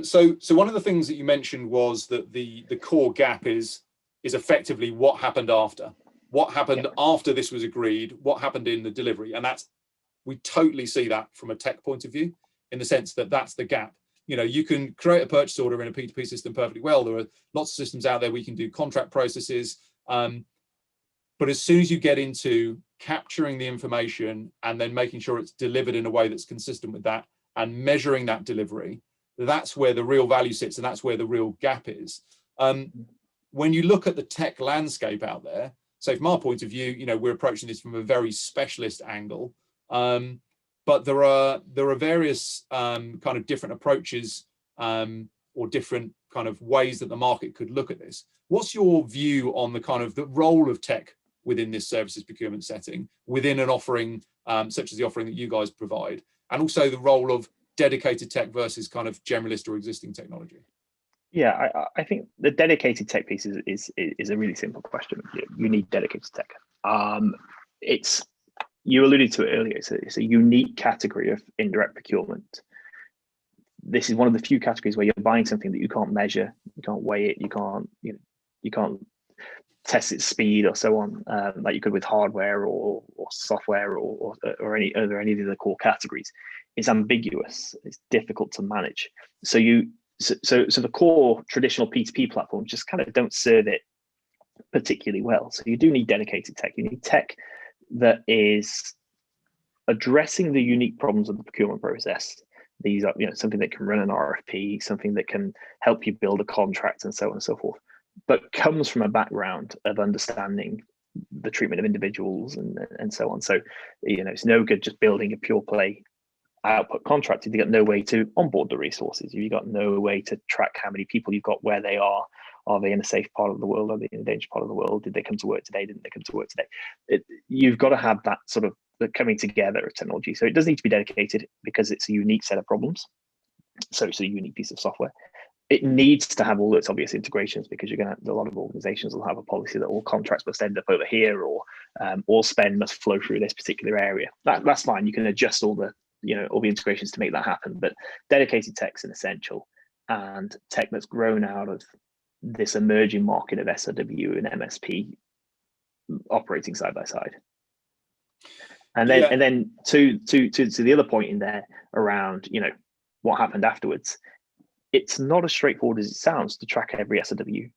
So one of the things that you mentioned was that the core gap is effectively what happened after. What happened after this was agreed, what happened in the delivery. And we totally see that from a tech point of view, in the sense that that's the gap. You can create a purchase order in a P2P system perfectly well. There are lots of systems out there where you can do contract processes. But as soon as you get into capturing the information and then making sure it's delivered in a way that's consistent with that and measuring that delivery, that's where the real value sits, and that's where the real gap is. When you look at the tech landscape out there, so from our point of view, we're approaching this from a very specialist angle, but there are various kind of different approaches or different kind of ways that the market could look at this. What's your view on the kind of the role of tech within this services procurement setting, within an offering such as the offering that you guys provide, and also the role of dedicated tech versus kind of generalist or existing technology? Yeah, I think the dedicated tech piece is a really simple question. You need dedicated tech. You alluded to it earlier. It's a unique category of indirect procurement. This is one of the few categories where you're buying something that you can't measure, you can't weigh it, you can't test its speed or so on, like you could with hardware or software or any of the other core categories. It's ambiguous. It's difficult to manage. So the core traditional P2P platforms just kind of don't serve it particularly well. So you do need dedicated tech. You need tech that is addressing the unique problems of the procurement process. These are something that can run an RFP, something that can help you build a contract, and so on and so forth, but comes from a background of understanding the treatment of individuals and so on. So it's no good just building a pure play output contract if you've got no way to onboard the resources. You've got no way to track how many people you've got, where they are. Are they in a safe part of the world? Are they in a dangerous part of the world? Did they come to work today? Didn't they come to work today? You've got to have that sort of the coming together of technology. So it does need to be dedicated because it's a unique set of problems. So it's a unique piece of software. It needs to have all its obvious integrations, because you're going to, a lot of organizations will have a policy that all contracts must end up over here, or all spend must flow through this particular area. That's fine. You can adjust all the integrations to make that happen, but dedicated tech's an essential, and tech that's grown out of this emerging market of SOW and MSP operating side by side. And then to the other point in there around what happened afterwards, it's not as straightforward as it sounds to track every SOW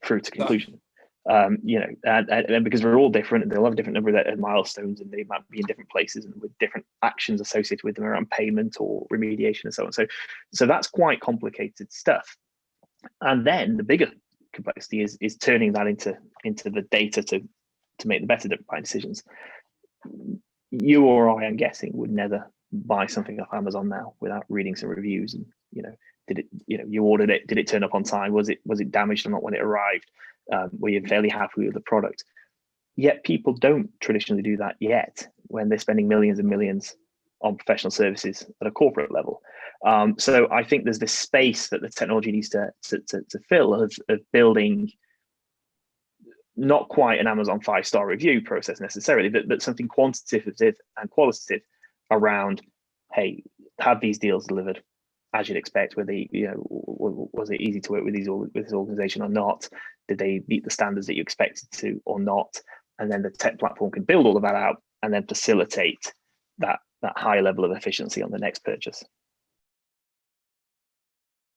through to conclusion. And because we're all different, and they'll have a different number of milestones, and they might be in different places and with different actions associated with them around payment or remediation and so on. So that's quite complicated stuff. And then the bigger complexity is turning that into the data to make the better buying decisions. You or I, I'm guessing, would never buy something off Amazon now without reading some reviews and did it, you ordered it, did it turn up on time? Was it damaged or not when it arrived? Were you fairly happy with the product? Yet people don't traditionally do that yet when they're spending millions and millions on professional services at a corporate level. So I think there's this space that the technology needs to fill of building not quite an Amazon 5-star review process necessarily, but something quantitative and qualitative around, hey, have these deals delivered as you'd expect? Were they, was it easy to work with this organization or not? Did they meet the standards that you expected to or not? And then the tech platform can build all of that out and then facilitate that high level of efficiency on the next purchase.